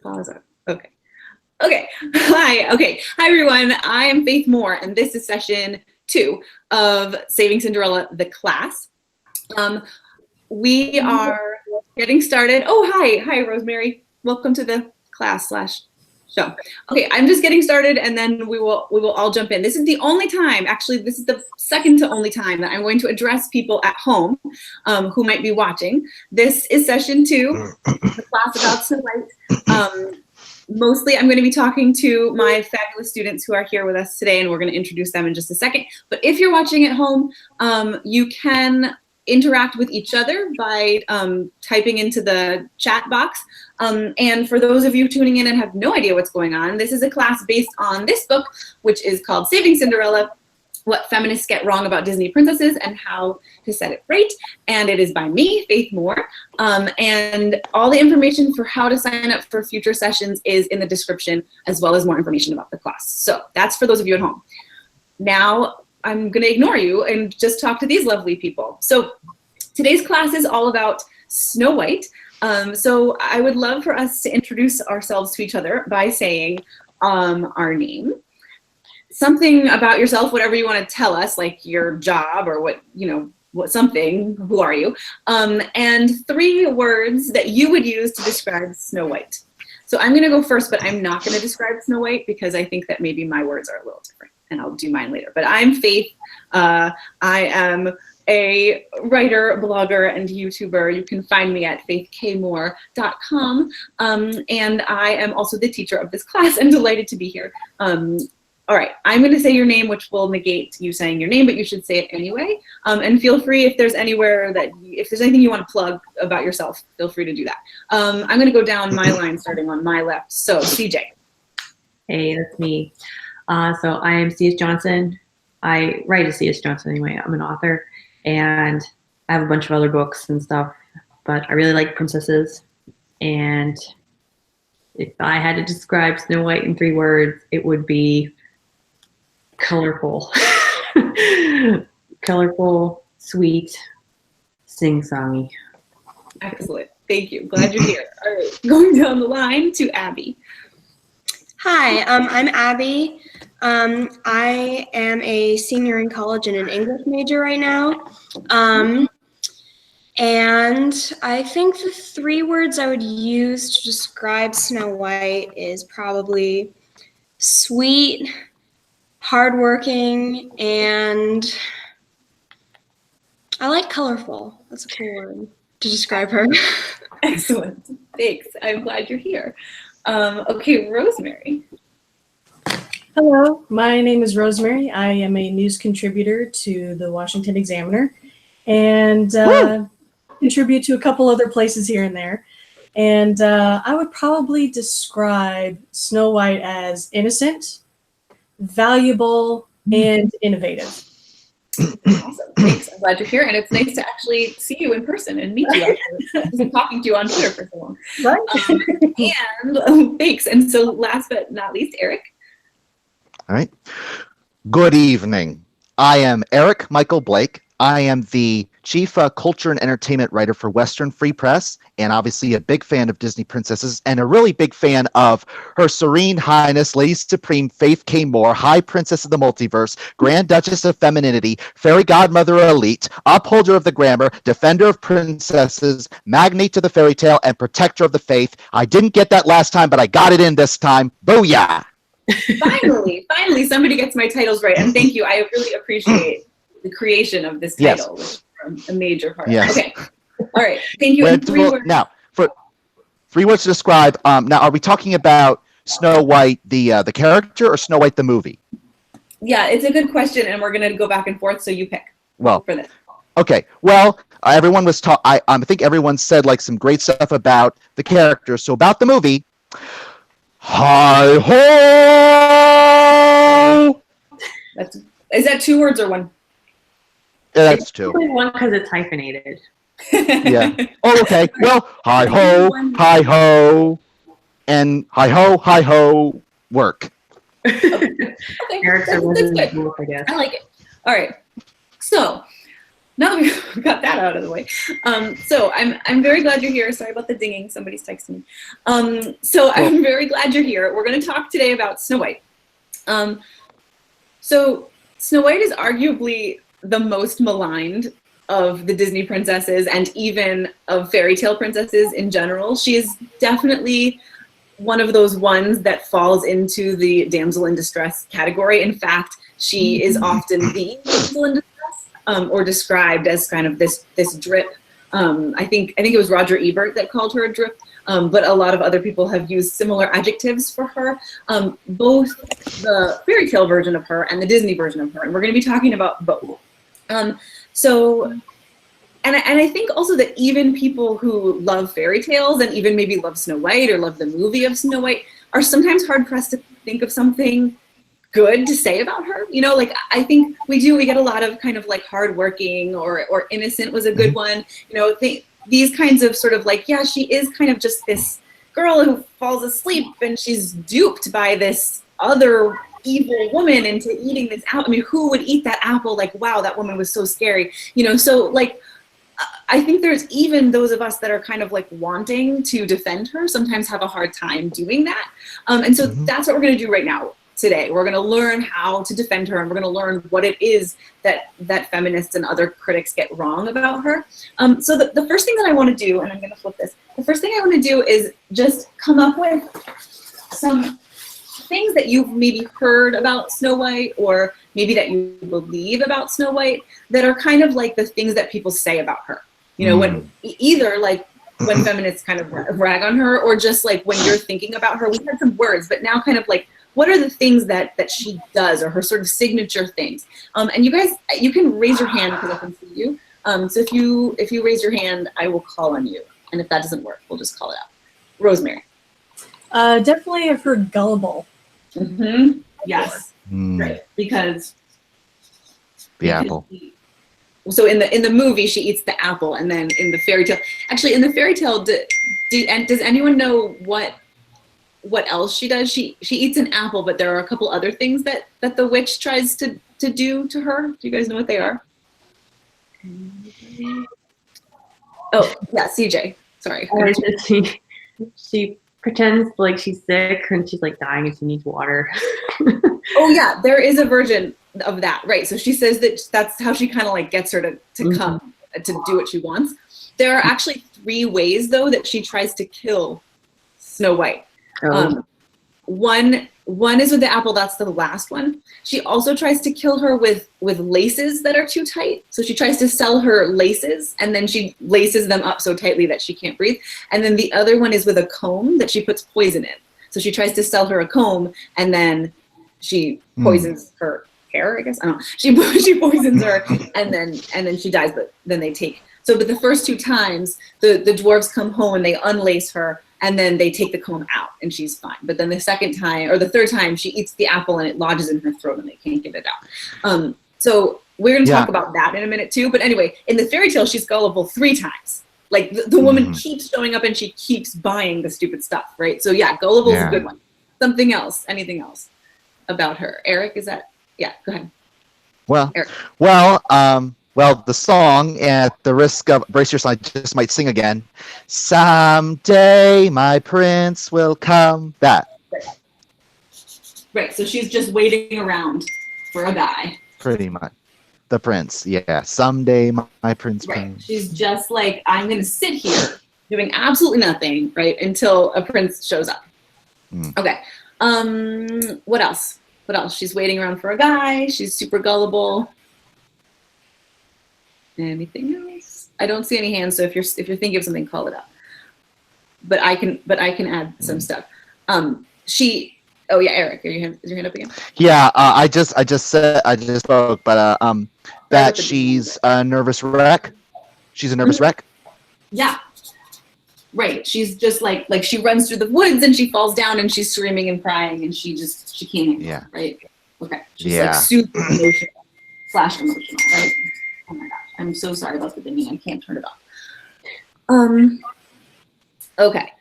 Pause. Okay. Okay. Hi. Okay. Hi, everyone. I am Faith Moore, and this is session 2 of Saving Cinderella, the class. We are getting started. Oh, hi. Hi, Rosemary. Welcome to the class / show. Okay, I'm just getting started, and then we will all jump in. This is the only time, actually, this is the second to only time that I'm going to address people at home who might be watching. This is session 2, the class about Snow White. Mostly, I'm going to be talking to my fabulous students who are here with us today, and we're going to introduce them in just a second. But if you're watching at home, you can interact with each other by typing into the chat box. And for those of you tuning in and have no idea what's going on, this is a class based on this book, which is called Saving Cinderella: What Feminists Get Wrong About Disney Princesses and How to Set It Right. And it is by me, Faith Moore. And all the information for how to sign up for future sessions is in the description, as well as more information about the class. So that's for those of you at home. Now, I'm going to ignore you and just talk to these lovely people. So today's class is all about Snow White. So I would love for us to introduce ourselves to each other by saying our name, something about yourself, whatever you want to tell us, like your job or what, something, who are you? And 3 words that you would use to describe Snow White. So I'm going to go first, but I'm not going to describe Snow White because I think that maybe my words are a little different, and I'll do mine later. But I'm Faith. I am a writer, blogger, and YouTuber. You can find me at faithkmore.com. And I am also the teacher of this class and delighted to be here. All right, I'm going to say your name, which will negate you saying your name, but you should say it anyway. And feel free, if there's anything you want to plug about yourself, feel free to do that. I'm going to go down my line, starting on my left. So, CJ. Hey, that's me. So I am C.S. Johnson. I write as C.S. Johnson anyway. I'm an author, and I have a bunch of other books and stuff, but I really like princesses. And if I had to describe Snow White in 3 words, it would be colorful. Colorful, sweet, sing-songy. Excellent. Thank you. Glad you're here. All right, going down the line to Abby. Hi, I'm Abby. I am a senior in college and an English major right now. And I think the 3 words I would use to describe Snow White is probably sweet, hardworking, and I like colorful. That's a cool word to describe her. Excellent. Thanks. I'm glad you're here. Okay, Rosemary. Hello, my name is Rosemary. I am a news contributor to the Washington Examiner and contribute to a couple other places here and there. And I would probably describe Snow White as innocent, valuable, and innovative. Awesome. Thanks. I'm glad you're here, and it's nice to actually see you in person and meet you after just talking to you on Twitter for so long. Right. And thanks. And so last but not least, Erik. All right. Good evening. I am Erik Michael Blake. I am the chief culture and entertainment writer for Western Free Press, and obviously a big fan of Disney princesses, and a really big fan of Her Serene Highness Lady Supreme Faith K. Moore, High Princess of the Multiverse, Grand Duchess of Femininity, Fairy Godmother Elite, Upholder of the Grammar, Defender of Princesses, Magnate to the Fairy Tale, and Protector of the Faith. I didn't get that last time, but I got it in this time. Booyah! Finally, somebody gets my titles right, and thank you. I really appreciate the creation of this title, which is a major part. Yes. Okay. All right. Thank you. Now, for 3 words to describe. Now, are we talking about Snow White, the character, or Snow White, the movie? Yeah, it's a good question, and we're going to go back and forth. So you pick. Well, for this. Okay. Well, everyone was I think everyone said like some great stuff about the character. So about the movie. Hi ho! Is that 2 words or 1? Yeah, that's 2. Only 1 because it's hyphenated. Yeah. Oh, okay. Well, hi ho, and hi ho, work. Okay. Eric's That's good. book, I guess. I like it. All right. So now that we've got that out of the way, so I'm very glad you're here. Sorry about the dinging. Somebody's texting me. So I'm very glad you're here. We're going to talk today about Snow White. So Snow White is arguably the most maligned of the Disney princesses and even of fairy tale princesses in general. She is definitely one of those ones that falls into the damsel in distress category. In fact, she is often the damsel in distress, or described as kind of this drip. I think it was Roger Ebert that called her a drip, but a lot of other people have used similar adjectives for her, both the fairy tale version of her and the Disney version of her, and we're going to be talking about both. And I think also that even people who love fairy tales and even maybe love Snow White or love the movie of Snow White are sometimes hard pressed to think of something good to say about her. You know, like I think we get a lot of kind of like hardworking or innocent was a good one. You know, these kinds of sort of like, yeah, she is kind of just this girl who falls asleep and she's duped by this other evil woman into eating this apple. I mean, who would eat that apple? Like, wow, that woman was so scary. You know, so like, I think there's even those of us that are kind of like wanting to defend her sometimes have a hard time doing that. And so that's what we're going to do right now today. We're going to learn how to defend her, and we're going to learn what it is that feminists and other critics get wrong about her. So the first thing that I want to do, and I'm going to flip this, the first thing I want to do is just come up with some things that you've maybe heard about Snow White, or maybe that you believe about Snow White, that are kind of like the things that people say about her. You know, when either like when feminists kind of rag on her, or just like when you're thinking about her. We had some words, but now kind of like, what are the things that she does, or her sort of signature things? And you guys, you can raise your hand because I can see you. So if you raise your hand, I will call on you. And if that doesn't work, we'll just call it out. Rosemary. Definitely I've heard gullible. Yes. Right. Because the apple. So in the movie, she eats the apple, and then in the fairy tale, actually in the fairy tale, does anyone know what else she does? She eats an apple, but there are a couple other things that the witch tries to do to her. Do you guys know what they are? Oh yeah, CJ. Sorry. She pretends like she's sick and she's like dying and she needs water. Oh yeah, there is a version of that, right? So she says that's how she kind of like gets her to come to do what she wants. There are actually 3 ways though that she tries to kill Snow White. One is with the apple. That's the last one. She also tries to kill her with laces that are too tight. So she tries to sell her laces, and then she laces them up so tightly that she can't breathe. And then the other one is with a comb that she puts poison in. So she tries to sell her a comb, and then she poisons her hair, I guess. I don't know. She poisons her, and then she dies. But then they take. So, but the first 2 times, the dwarves come home and they unlace her, and then they take the comb out, and she's fine. But then the second time, or the third time, she eats the apple, and it lodges in her throat, and they can't get it out. So we're going to talk about that in a minute too. But anyway, in the fairy tale, she's gullible 3 times. Like the woman keeps showing up, and she keeps buying the stupid stuff, right? So yeah, gullible is a good one. Something else? Anything else about her? Erik, is that? Yeah, go ahead. Well, Erik. Well, the song, at the risk of brace yourself, I just might sing again. Someday my prince will come. That. Right. So she's just waiting around for a guy. Pretty much. The prince. Yeah. Someday my prince. Right. Comes. She's just like, I'm going to sit here doing absolutely nothing, right, until a prince shows up. Okay. What else? What else? She's waiting around for a guy. She's super gullible. Anything else? I don't see any hands, so if you're thinking of something, call it up. But I can add some stuff. Oh yeah, Erik, is your hand up again? Yeah, I just spoke, but that she's a nervous wreck. She's a nervous wreck. Yeah. Right. She's just like she runs through the woods and she falls down and she's screaming and crying and she can't handle it, right? Okay. She's like super emotional / emotional, right? Oh my gosh. I'm so sorry about the dinging. I can't turn it off. Okay.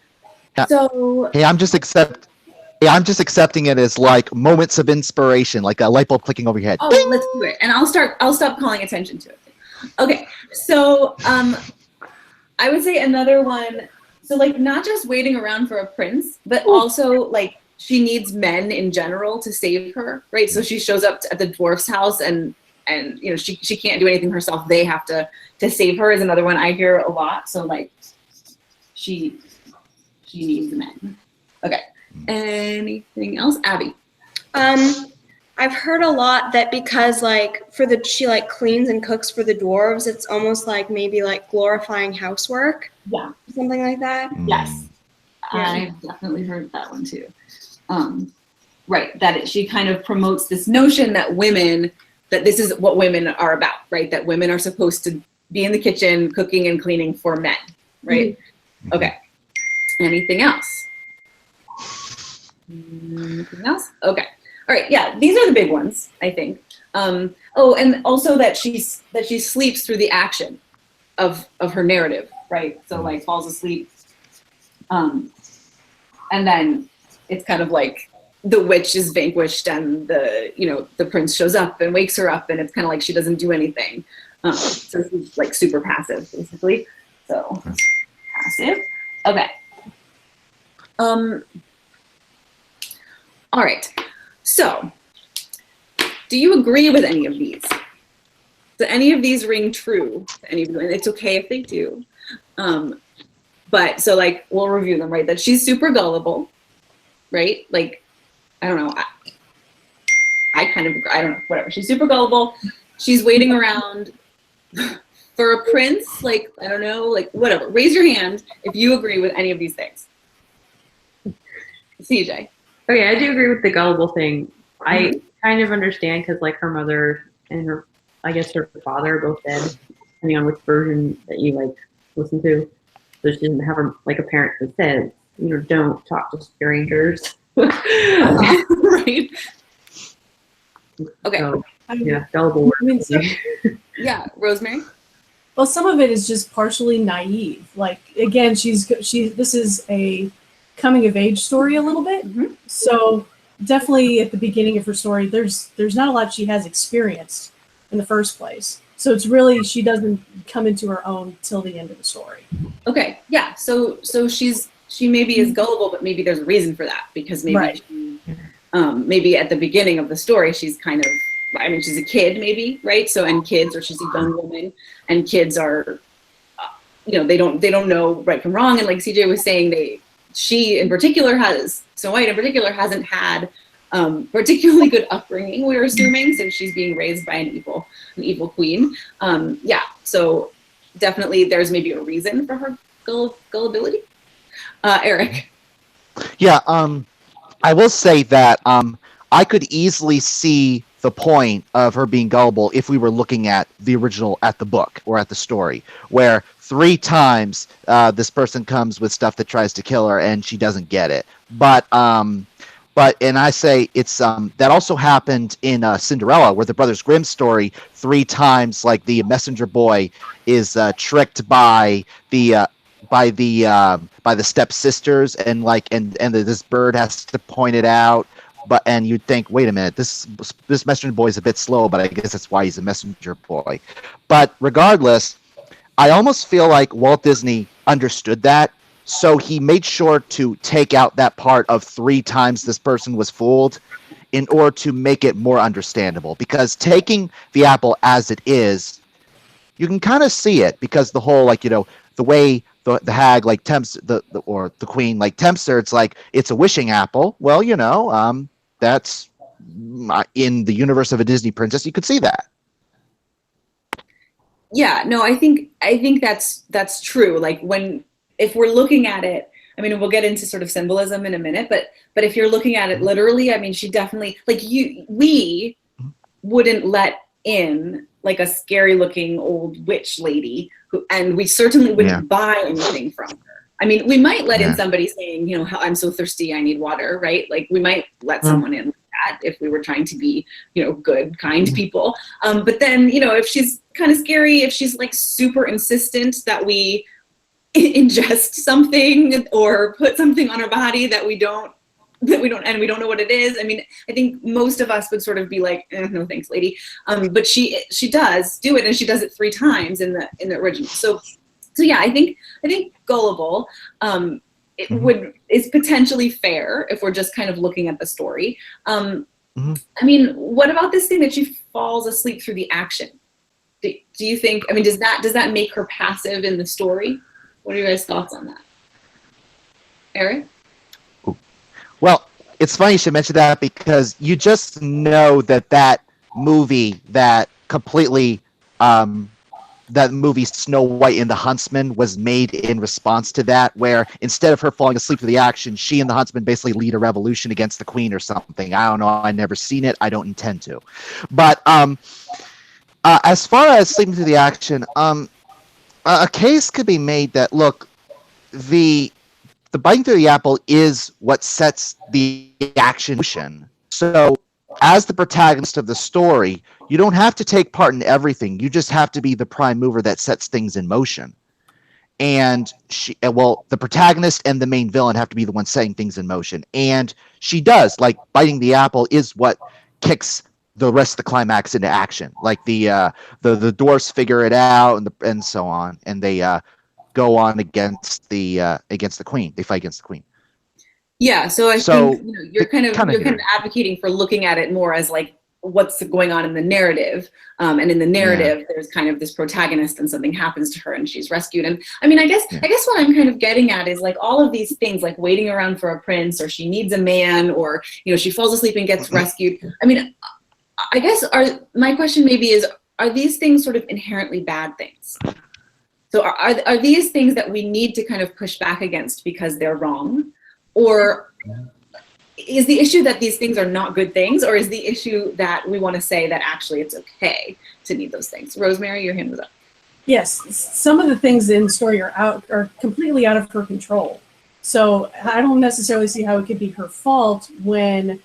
So I'm just accepting it as like moments of inspiration, like a light bulb clicking over your head. Oh, let's do it. And I'll stop calling attention to it. Okay, so I would say another one. So like not just waiting around for a prince, but also like she needs men in general to save her, right? So she shows up at the dwarf's house and you know she can't do anything herself. They have to save her is another one I hear a lot. So like she needs men. Okay. Anything else, Abby? I've heard a lot that because like she like cleans and cooks for the dwarves, it's almost like maybe like glorifying housework. Yeah. Something like that. Yes. Yeah. I've definitely heard that one too. Right, that she kind of promotes this notion that that this is what women are about, right? That women are supposed to be in the kitchen cooking and cleaning for men, right? Mm-hmm. Okay. Anything else? Anything else? Okay. All right. Yeah, these are the big ones, I think. Oh, and also that she sleeps through the action of her narrative, right? So like falls asleep, and then it's kind of like the witch is vanquished, and the prince shows up and wakes her up, and it's kind of like she doesn't do anything. So she's like super passive, basically. So passive. Okay. All right. So, do you agree with any of these? Do any of these ring true to any of you? And it's okay if they do. But so like we'll review them, right? That she's super gullible, right? Like, I don't know. I kind of, I don't know, whatever. She's super gullible. She's waiting around for a prince. Like, I don't know, like whatever. Raise your hand if you agree with any of these things. CJ. Okay, I do agree with the gullible thing. I kind of understand because like her mother and her, I guess her father are both dead, depending on which version that you like listen to. So she didn't have like a parent that says, don't talk to strangers. Right. Okay. So, yeah, gullible word. Yeah, Rosemary. Well, some of it is just partially naive. Like again, this is a coming of age story a little bit. Mm-hmm. So definitely at the beginning of her story, there's not a lot she has experienced in the first place. So it's really, she doesn't come into her own till the end of the story. Okay. Yeah. So she maybe is gullible, but maybe there's a reason for that, because maybe right. Maybe at the beginning of the story, she's kind of, she's a kid maybe, right? So, and kids, or she's a young woman, and kids are, they don't know right from wrong. And like CJ was saying, she in particular Snow White in particular hasn't had particularly good upbringing, we're assuming, since she's being raised by an evil queen. Yeah, so definitely there's maybe a reason for her gullibility. Erik. Yeah, I will say that I could easily see the point of her being gullible if we were looking at the original, at the book or at the story, where 3 times this person comes with stuff that tries to kill her and she doesn't get it. But and I say it's that also happened in Cinderella, where the Brothers Grimm story, 3 times like the messenger boy is tricked by the stepsisters, and this bird has to point it out. And you'd think, wait a minute, this messenger boy is a bit slow, but I guess that's why he's a messenger boy. But regardless, I almost feel like Walt Disney understood that, so he made sure to take out that part of 3 times this person was fooled in order to make it more understandable. Because taking the apple as it is, you can kind of see it, because the whole the way the hag tempts or the queen tempts her, it's like it's a wishing apple. Well, that's in the universe of a Disney princess, you could see that. Yeah, no, I think that's true. Like if we're looking at it, we'll get into sort of symbolism in a minute, but if you're looking at it literally, she definitely, we wouldn't let in a scary looking old witch lady and we certainly wouldn't buy anything from her. We might let in somebody saying, I'm so thirsty, I need water, right? We might let someone in like that if we were trying to be, good, kind people. But then, if she's kind of scary, if she's super insistent that we ingest something or put something on her body that we don't that we don't know what it is. I mean, I think most of us would sort of be like, no thanks, lady. But she does do it, and she does it 3 times in the original. So yeah, I think gullible is potentially fair if we're just kind of looking at the story. I mean, what about this thing that she falls asleep through the action? Do you think? I mean, does that make her passive in the story? What are your guys' thoughts on that, Erik? Well, it's funny you should mention that, because you just know that movie that completely that movie Snow White and the Huntsman was made in response to that, where instead of her falling asleep to the action, she and the Huntsman basically lead a revolution against the Queen or something. I don't know. I've never seen it. I don't intend to. But as far as sleeping through the action, a case could be made that, look, the biting through the apple is what sets the action motion. So as the protagonist of the story, you don't have to take part in everything. You just have to be the prime mover that sets things in motion. And the protagonist and the main villain have to be the ones setting things in motion. And she does. Like, biting the apple is what kicks the rest of the climax into action. Like the dwarfs figure it out and so on, and they go on against the Queen. They fight against the Queen. Yeah, so I think you're kind of advocating for looking at it more as like what's going on in the narrative, and in the narrative there's kind of this protagonist and something happens to her and she's rescued. And I mean, I guess what I'm kind of getting at is like all of these things, like waiting around for a prince, or she needs a man, or she falls asleep and gets rescued. I mean, I guess my question maybe is, are these things sort of inherently bad things? So are these things that we need to kind of push back against because they're wrong? Or is the issue that these things are not good things? Or is the issue that we want to say that actually it's okay to need those things? Rosemary, your hand was up. Yes, some of the things in the story are completely out of her control. So I don't necessarily see how it could be her fault when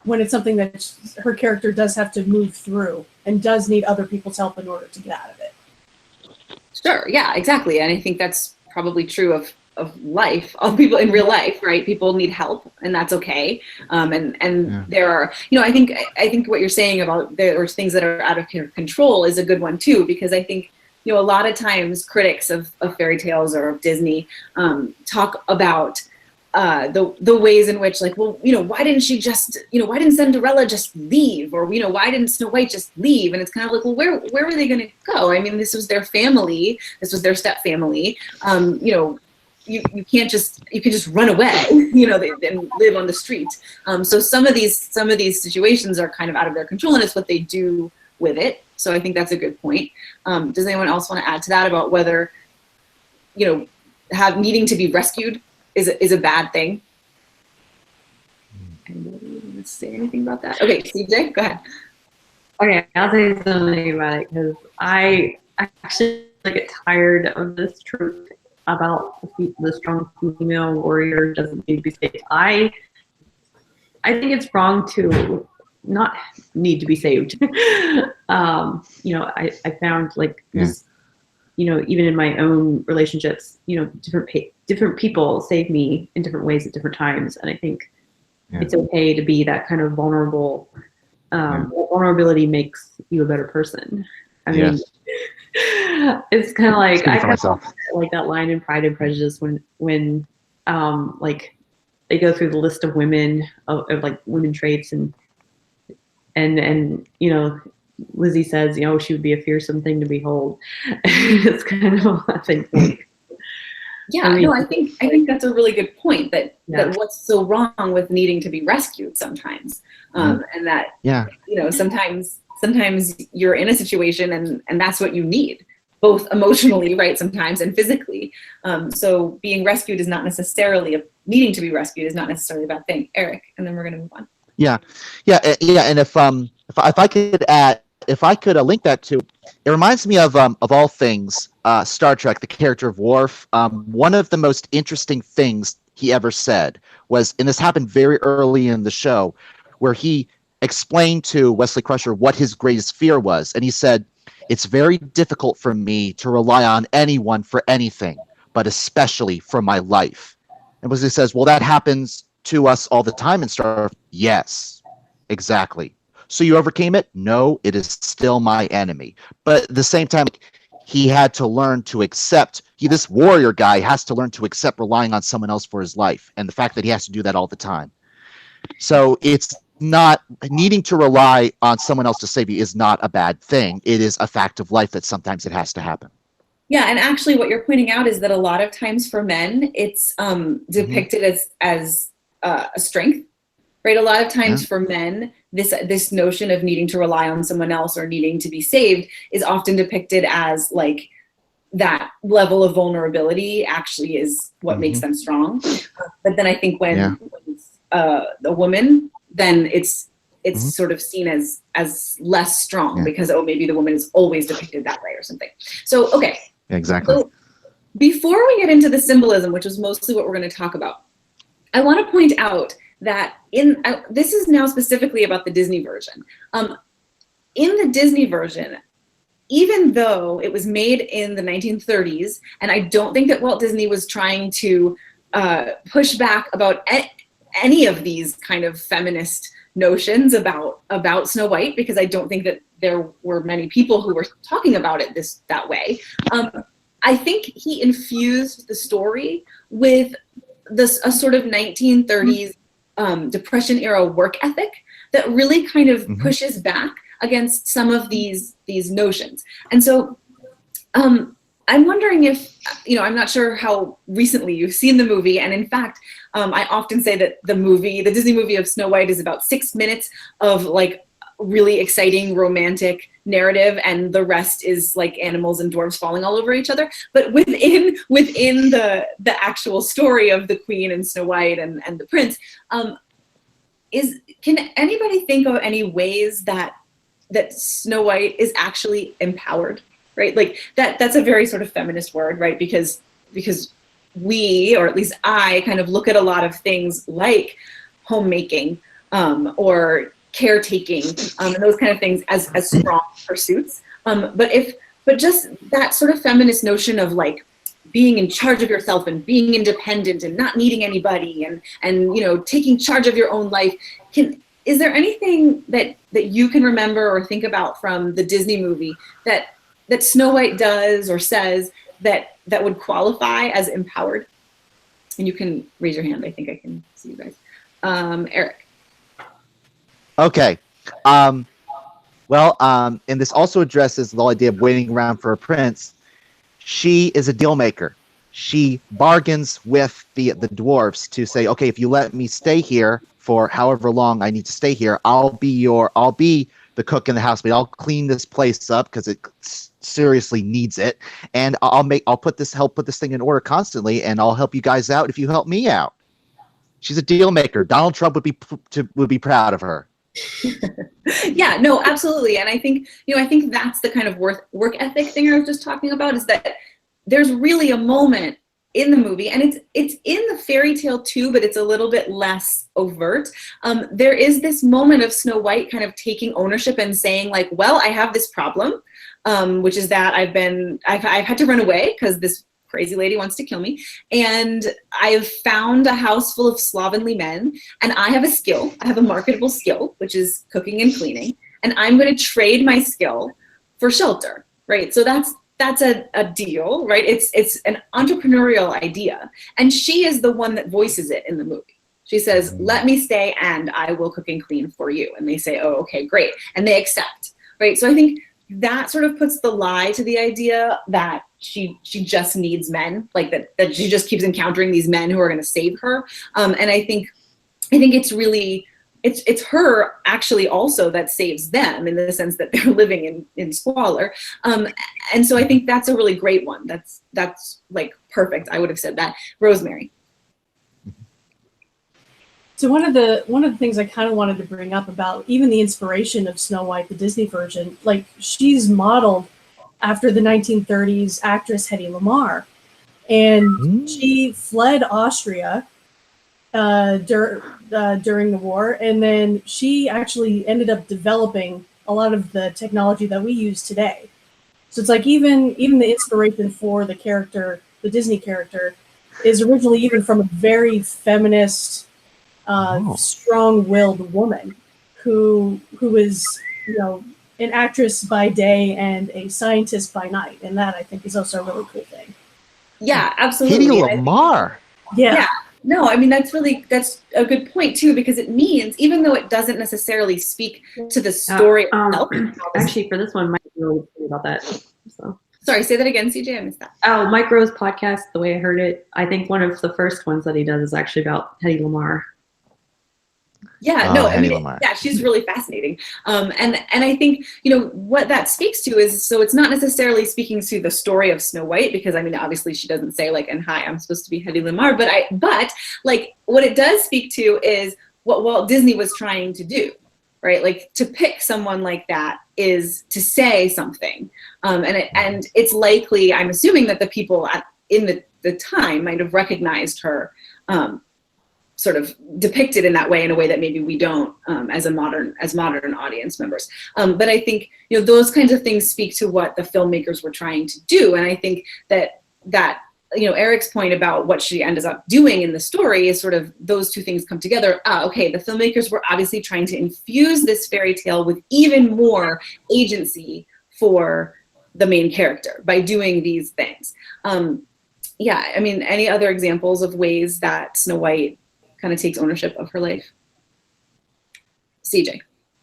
it's something that her character does have to move through and does need other people's help in order to get out of it. Sure, yeah, exactly. And I think that's probably true of life, of people in real life, right? People need help, and that's okay. There are, I think what you're saying about there are things that are out of control is a good one too, because I think, a lot of times critics of fairy tales or of Disney talk about the ways in which, like, well, why didn't she just, why didn't Cinderella just leave? Or, why didn't Snow White just leave? And it's kind of like, well, where were they going to go? I mean, this was their family. This was their step family. You can just run away, and live on the street. So some of these situations are kind of out of their control, and it's what they do with it. So I think that's a good point. Does anyone else want to add to that about whether, needing to be rescued is a bad thing? Anybody want to say anything about that? Okay, CJ, go ahead. Okay, I'll say something about it, because I actually get tired of this trope about the strong female warrior doesn't need to be saved. I think it's wrong to not need to be saved. I found just, even in my own relationships, different people save me in different ways at different times. And I think it's okay to be that kind of vulnerable. Vulnerability makes you a better person. I mean, it's kind of like I kind of like that line in Pride and Prejudice when like they go through the list of women of like women traits and Lizzie says, she would be a fearsome thing to behold. It's kind of what I think. Yeah, I think that's a really good point, that what's so wrong with needing to be rescued sometimes, and that sometimes you're in a situation and that's what you need, both emotionally, right, sometimes, and physically. So being rescued is not necessarily needing to be rescued is not necessarily a bad thing. Erik, and then we're gonna move on. Yeah. And if I could link that to, it reminds me of all things Star Trek, the character of Worf. One of the most interesting things he ever said was, and this happened very early in the show, where he explained to Wesley Crusher what his greatest fear was, and he said, "It's very difficult for me to rely on anyone for anything, but especially for my life." And Wesley says, "Well, that happens to us all the time in Star. Yes, exactly. So you overcame it? No, it is still my enemy. But at the same time, he had to learn to accept. This warrior guy has to learn to accept relying on someone else for his life, and the fact that he has to do that all the time. So it's not needing to rely on someone else to save you is not a bad thing. It is a fact of life that sometimes it has to happen. Yeah, and actually what you're pointing out is that a lot of times for men, it's depicted as a strength, right? A lot of times for men, this notion of needing to rely on someone else or needing to be saved is often depicted as like that level of vulnerability actually is what makes them strong. But then I think when it's a woman, then it's sort of seen as less strong because, oh, maybe the woman is always depicted that way or something. So, okay. Exactly. So before we get into the symbolism, which is mostly what we're going to talk about, I want to point out that this is now specifically about the Disney version. In the Disney version, even though it was made in the 1930s, and I don't think that Walt Disney was trying to push back about any of these kind of feminist notions about Snow White, because I don't think that there were many people who were talking about it that way. I think he infused the story with a sort of 1930s Depression era work ethic that really kind of pushes back against some of these notions. And so I'm wondering if, I'm not sure how recently you've seen the movie. And in fact, I often say that the Disney movie of Snow White is about 6 minutes of like really exciting romantic narrative, and the rest is like animals and dwarves falling all over each other. But within the actual story of the Queen and Snow White and the Prince, can anybody think of any ways that Snow White is actually empowered? Right, like that's a very sort of feminist word, right? Because we, or at least I, kind of look at a lot of things like homemaking or caretaking and those kind of things as strong pursuits. But just that sort of feminist notion of like being in charge of yourself and being independent and not needing anybody and taking charge of your own life. Is there anything that you can remember or think about from the Disney movie that Snow White does or says that would qualify as empowered? And you can raise your hand. I think I can see you guys. Erik. Okay. And this also addresses the idea of waiting around for a prince. She is a deal maker. She bargains with the dwarves to say, okay, if you let me stay here for however long I need to stay here, I'll be the cook in the house, but I'll clean this place up because it seriously needs it, and help put this thing in order constantly, and I'll help you guys out if you help me out. She's a deal maker. Donald Trump would be proud of her. Yeah, no, absolutely. And I think that's the kind of work ethic thing I was just talking about, is that there's really a moment in the movie, and it's in the fairy tale too, but it's a little bit less overt. There is this moment of Snow White kind of taking ownership and saying like, well, I have this problem, which is that I've had to run away because this crazy lady wants to kill me, and I've found a house full of slovenly men, and I have a skill. I have a marketable skill, which is cooking and cleaning, and I'm going to trade my skill for shelter, right? So that's a deal, right? It's an entrepreneurial idea, and she is the one that voices it in the movie. She says, let me stay and I will cook and clean for you. And they say, oh, okay, great. And they accept, right? So I think that sort of puts the lie to the idea that she just needs men, like that she just keeps encountering these men who are going to save her. And I think it's really, it's her actually also that saves them, in the sense that they're living in squalor. And so I think that's a really great one. That's like perfect. I would have said that. Rosemary. So one of the things I kind of wanted to bring up about even the inspiration of Snow White, the Disney version, like she's modeled after the 1930s actress Hedy Lamarr, and she fled Austria during the war, and then she actually ended up developing a lot of the technology that we use today. So it's like even the inspiration for the character, the Disney character, is originally even from a very feminist strong-willed woman who is, you know, an actress by day and a scientist by night, and that I think is also a really cool thing. Yeah, Hedy absolutely. Lamarr. Yeah. No, I mean, that's a good point too, because it means, even though it doesn't necessarily speak to the story itself. Actually, for this one, Mike really told me about that. So. Sorry, say that again, CJ, I missed that. Oh, Mike Rowe's podcast, the way I heard it, I think one of the first ones that he does is actually about Hedy Lamarr. Yeah, no, I Hedy mean, Lamarr. yeah, she's really fascinating. And I think, you know, what that speaks to is, so it's not necessarily speaking to the story of Snow White, because I mean, obviously she doesn't say like, and hi, I'm supposed to be Hedy Lamarr, but like what it does speak to is what Walt Disney was trying to do, right? Like to pick someone like that is to say something. And it's likely, I'm assuming that the people in the time might have recognized her, sort of depicted in that way, in a way that maybe we don't as modern audience members. But I think, you know, those kinds of things speak to what the filmmakers were trying to do. And I think that you know, Erik's point about what she ends up doing in the story is sort of those two things come together. Okay, the filmmakers were obviously trying to infuse this fairy tale with even more agency for the main character by doing these things. Yeah, I mean, any other examples of ways that Snow White kind of takes ownership of her life? CJ.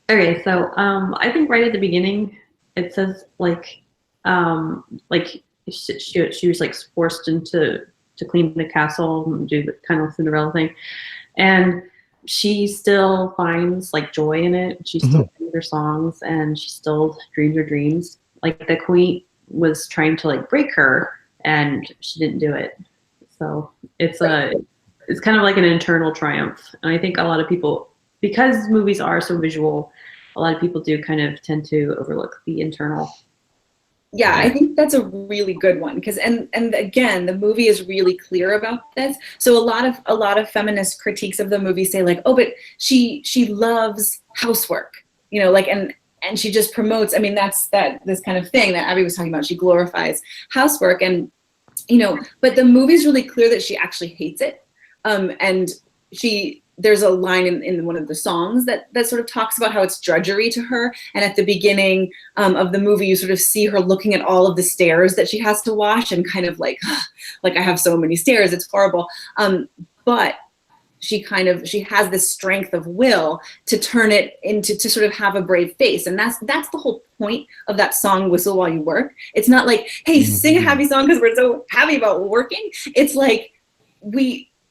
Okay, so I think right at the beginning it says like she was like forced to clean the castle and do the kind of Cinderella thing, and she still finds like joy in it. She still sings her songs, and she still dreams her dreams. Like the queen was trying to like break her, and she didn't do it. So it's kind of like an internal triumph. And I think a lot of people, because movies are so visual, a lot of people do kind of tend to overlook the internal. Yeah, I think that's a really good one, because and again, the movie is really clear about this. So a lot of feminist critiques of the movie say like, oh, but she loves housework, you know, like and she just promotes. I mean, that's this kind of thing that Abby was talking about. She glorifies housework, and you know, but the movie's really clear that she actually hates it. And there's a line in one of the songs that sort of talks about how it's drudgery to her. And at the beginning of the movie, you sort of see her looking at all of the stairs that she has to wash and kind of like I have so many stairs, it's horrible. But she has this strength of will to turn it into, to sort of have a brave face. And that's the whole point of that song, Whistle While You Work. It's not like, hey, sing a happy song because we're so happy about working. It's like,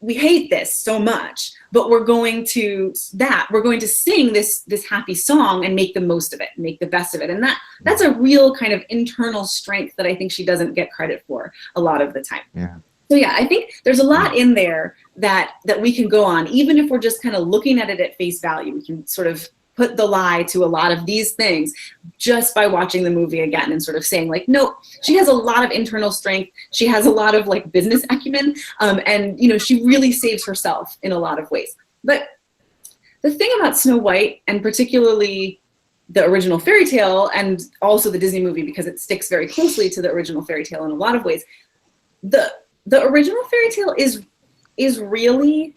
we hate this so much, but we're going to sing this happy song and make the most of it, make the best of it. And that's a real kind of internal strength that I think she doesn't get credit for a lot of the time. Yeah. So yeah, I think there's a lot in there that we can go on, even if we're just kind of looking at it at face value. We can sort of put the lie to a lot of these things just by watching the movie again and sort of saying like, no, she has a lot of internal strength. She has a lot of like business acumen, and you know, she really saves herself in a lot of ways. But the thing about Snow White, and particularly the original fairy tale, and also the Disney movie, because it sticks very closely to the original fairy tale in a lot of ways, the original fairy tale is really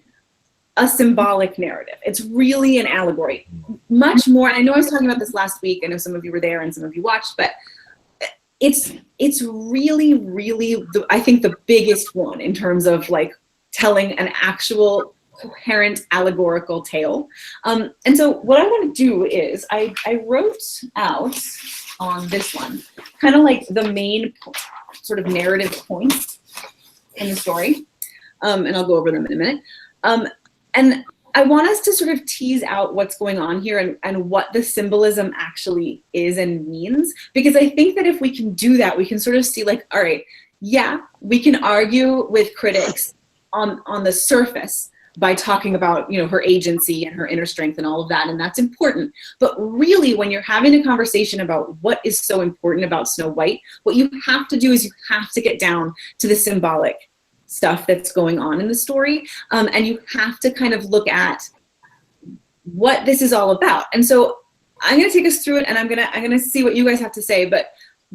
a symbolic narrative. It's really an allegory, much more. And I know I was talking about this last week. I know some of you were there and some of you watched, but it's really, really, I think the biggest one in terms of like telling an actual coherent allegorical tale. And so what I want to do is I wrote out on this one, kind of like the main sort of narrative points in the story. And I'll go over them in a minute. And I want us to sort of tease out what's going on here and what the symbolism actually is and means. Because I think that if we can do that, we can sort of see like, all right, yeah, we can argue with critics on the surface by talking about, you know, her agency and her inner strength and all of that, and that's important. But really, when you're having a conversation about what is so important about Snow White, what you have to do is you have to get down to the symbolic stuff that's going on in the story, and you have to kind of look at what this is all about. And so I'm going to take us through it, and I'm going to see what you guys have to say. But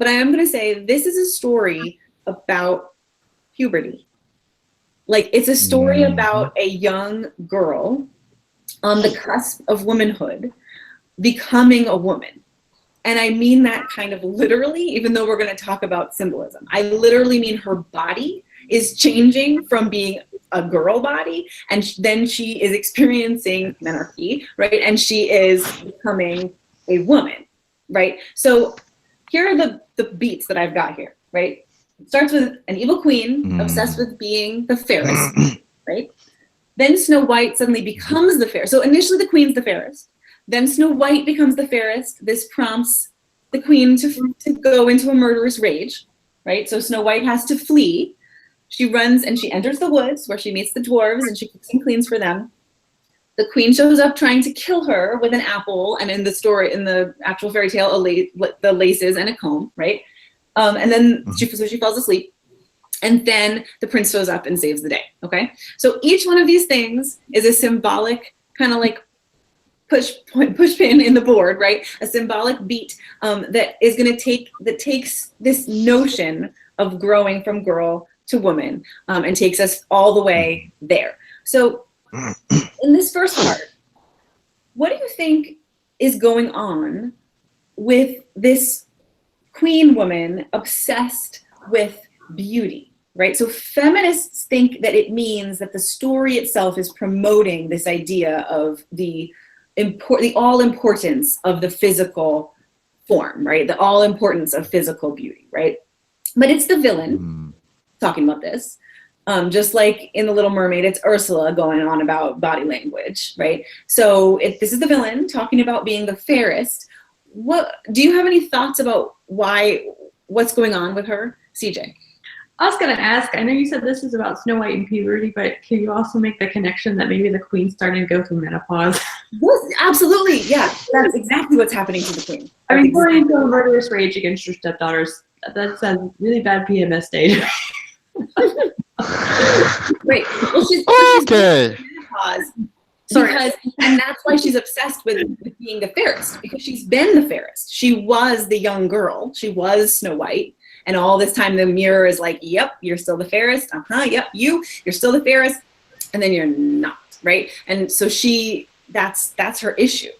I am going to say this is a story about puberty. Like, it's a story about a young girl on the cusp of womanhood, becoming a woman. And I mean that kind of literally, even though we're going to talk about symbolism. I literally mean her body is changing from being a girl body, and then she is experiencing menarche, right? And she is becoming a woman, right? So here are the beats that I've got here, right? It starts with an evil queen obsessed with being the fairest, right? Then Snow White suddenly becomes the fairest. So initially the queen's the fairest. Then Snow White becomes the fairest. This prompts the queen to go into a murderous rage, right? So Snow White has to flee. She runs and she enters the woods where she meets the dwarves and she cooks and cleans for them. The queen shows up trying to kill her with an apple, and in the story, in the actual fairy tale, the laces and a comb, right? And then she falls asleep. And then the prince shows up and saves the day, okay? So each one of these things is a symbolic kind of like push pin in the board, right? A symbolic beat that takes this notion of growing from girl to woman and takes us all the way there. So in this first part, what do you think is going on with this queen woman obsessed with beauty, right? So feminists think that it means that the story itself is promoting this idea of the all importance of the physical form, right? The all importance of physical beauty, right? But it's the villain talking about this. Just like in The Little Mermaid, it's Ursula going on about body language, right? So this is the villain talking about being the fairest. What do you have any thoughts about what's going on with her, CJ? I was going to ask, I know you said this is about Snow White and puberty, but can you also make the connection that maybe the queen's starting to go through menopause? Yes, absolutely. Yeah, that's exactly what's happening to the queen. I mean, going into a murderous rage against your stepdaughters, that's a really bad PMS stage. Right. Well, she's Okay. menopause because, and that's why she's obsessed with being the fairest, because she's been the fairest. She was the young girl. She was Snow White. And all this time the mirror is like, yep, you're still the fairest. Yep, you're still the fairest. And then you're not, right? And so that's her issue,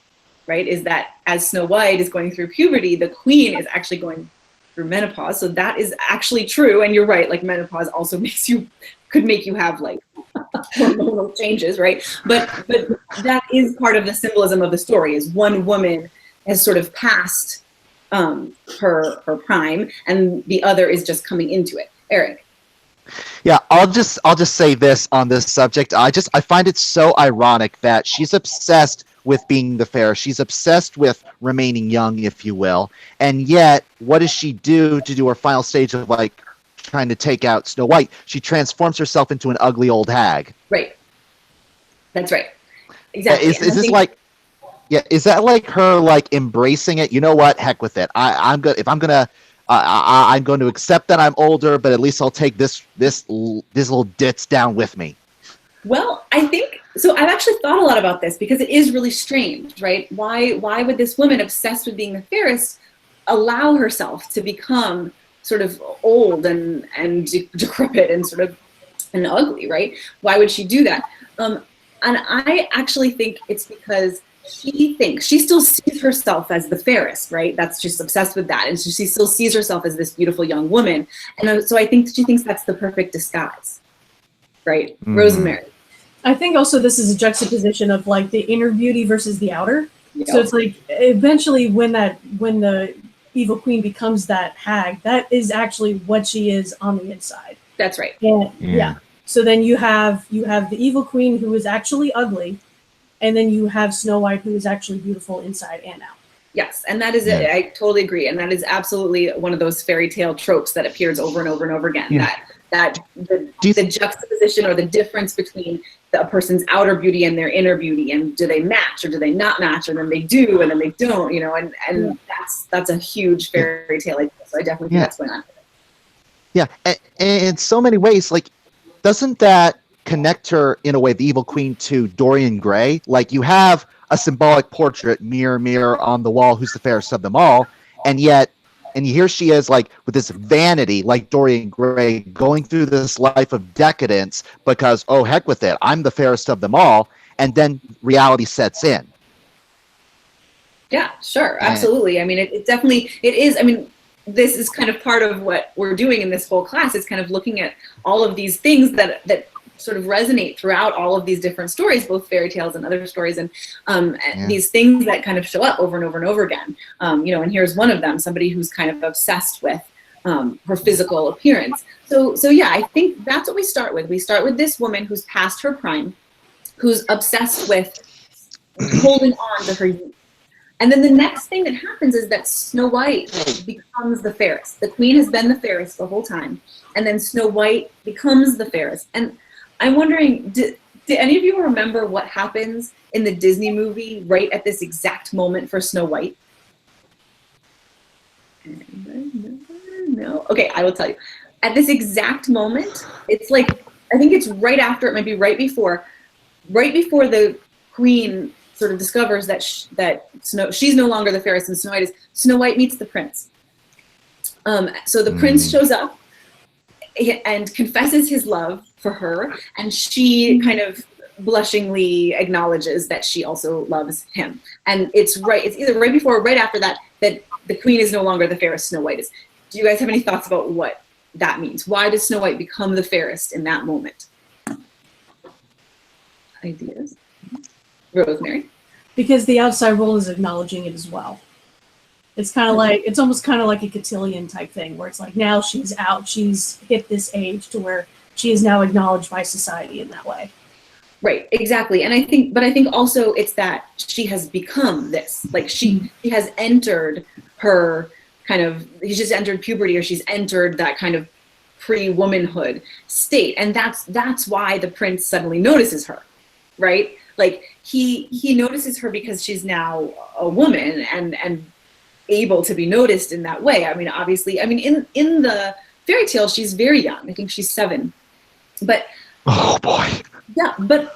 right? Is that as Snow White is going through puberty, the queen is actually going through menopause. So that is actually true. And you're right, like menopause also could make you have like hormonal changes, right? But that is part of the symbolism of the story, is one woman has sort of passed her prime, and the other is just coming into it. Erik. Yeah, I'll just say this on this subject. I find it so ironic that she's obsessed with being the fair. She's obsessed with remaining young, if you will. And yet, what does she do to do her final stage of like trying to take out Snow White? She transforms herself into an ugly old hag. Right. That's right. Exactly. Is this like? Yeah, is that like her like embracing it? You know what? Heck with it. I'm going to accept that I'm older, but at least I'll take this little ditz down with me. Well, I think so. I've actually thought a lot about this because it is really strange, right? Why would this woman obsessed with being the fairest allow herself to become sort of old and decrepit and sort of and ugly, right? Why would she do that? And I actually think it's because she still sees herself as the fairest, right? That's just obsessed with that. And so she still sees herself as this beautiful young woman. And so I think she thinks that's the perfect disguise, right? Rosemary. I think also this is a juxtaposition of like the inner beauty versus the outer. Yep. So it's like eventually when the evil queen becomes that hag, that is actually what she is on the inside. That's right. And, yeah. So then you have the evil queen who is actually ugly, and then you have Snow White who is actually beautiful inside and out. Yes, and that is it. I totally agree, and that is absolutely one of those fairy tale tropes that appears over and over and over again. Yeah. That the juxtaposition or the difference between a person's outer beauty and their inner beauty, and do they match or do they not match, and then they do and then they don't, you know, and that's a huge fairy tale idea. So I definitely think that's going on. Yeah, and in so many ways, like, doesn't that connect her in a way, the evil queen, to Dorian Gray? Like, you have a symbolic portrait, mirror, mirror on the wall, who's the fairest of them all, and here she is, like, with this vanity, like Dorian Gray, going through this life of decadence because, oh, heck with it, I'm the fairest of them all. and then reality sets in. Yeah, sure, absolutely. I mean, it definitely, it is, I mean, this is kind of part of what we're doing in this whole class, is kind of looking at all of these things that sort of resonate throughout all of these different stories, both fairy tales and other stories, and these things that kind of show up over and over and over again. You know, and here's one of them, somebody who's kind of obsessed with her physical appearance. So yeah, I think that's what we start with. We start with this woman who's past her prime, who's obsessed with holding on to her youth. And then the next thing that happens is that Snow White becomes the fairest. The queen has been the fairest the whole time. And then Snow White becomes the fairest. And I'm wondering, did any of you remember what happens in the Disney movie right at this exact moment for Snow White? No? Okay, I will tell you. At this exact moment, it's like, I think it's right after, it might be right before the queen sort of discovers that she's no longer the fairest and Snow White is. Snow White meets the prince. So the prince shows up and confesses his love for her, and she kind of blushingly acknowledges that she also loves him. And it's either right before or right after that the queen is no longer the fairest, Snow White is. Do you guys have any thoughts about what that means? Why does Snow White become the fairest in that moment? Ideas? Rosemary? Because the outside world is acknowledging it as well. It's kind of like, it's almost kind of like a cotillion type thing, where it's like now she's out, she's hit this age to where she is now acknowledged by society in that way. Right, exactly. And I think also it's that she has become this, like she has entered her kind of, she's just entered puberty, or she's entered that kind of pre-womanhood state. And that's why the prince suddenly notices her, right? Like he notices her because she's now a woman and able to be noticed in that way. I mean, obviously, I mean, in the fairy tale, she's very young. I think she's 7. But oh boy. Yeah, but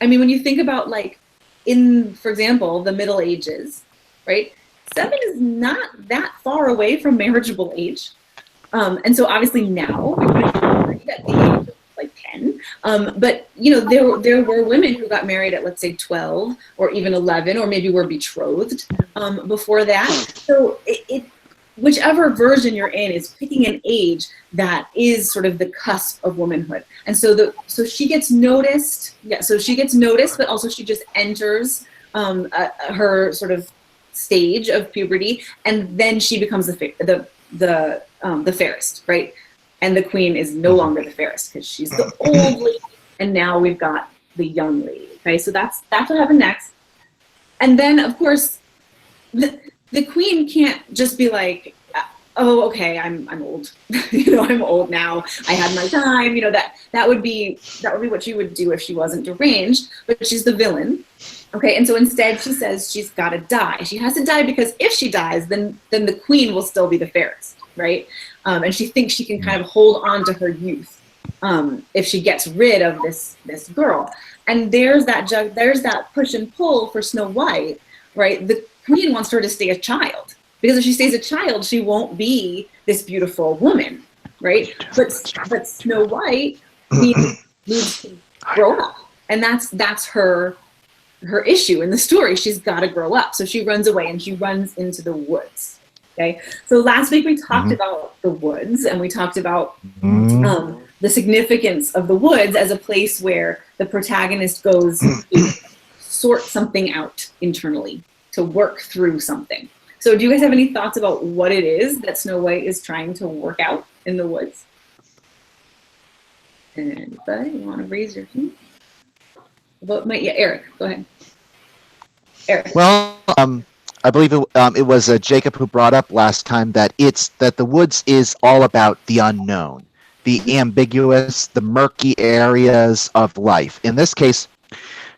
I mean, when you think about, like, for example, the Middle Ages, right? 7 is not that far away from marriageable age. And so obviously now, married at the age of like 10. But, you know, there were women who got married at, let's say, 12 or even 11, or maybe were betrothed before that. So whichever version you're in is picking an age that is sort of the cusp of womanhood. And so she gets noticed. Yeah, so she gets noticed, but also she just enters her sort of stage of puberty, and then she becomes the fairest, right? And the queen is no longer the fairest because she's the old lady, and now we've got the young lady. Okay, so that's what happened next. And then, of course, the queen can't just be like, oh, okay, I'm old. You know, I'm old now. I had my time. You know, that would be what she would do if she wasn't deranged. But she's the villain. Okay, and so instead she says she's got to die. She has to die because if she dies, then the queen will still be the fairest, right? And she thinks she can kind of hold on to her youth if she gets rid of this girl. And there's that push and pull for Snow White, right? The queen wants her to stay a child, because if she stays a child, she won't be this beautiful woman, right? But Snow White needs to grow up, and that's her issue in the story. She's got to grow up, so she runs away and she runs into the woods. Okay, so last week we talked about the woods, and we talked about the significance of the woods as a place where the protagonist goes to sort something out internally, to work through something. So do you guys have any thoughts about what it is that Snow White is trying to work out in the woods? Anybody want to raise your hand? Erik, go ahead. Erik. Well, I believe it was Jacob who brought up last time that the woods is all about the unknown, the ambiguous, the murky areas of life. In this case,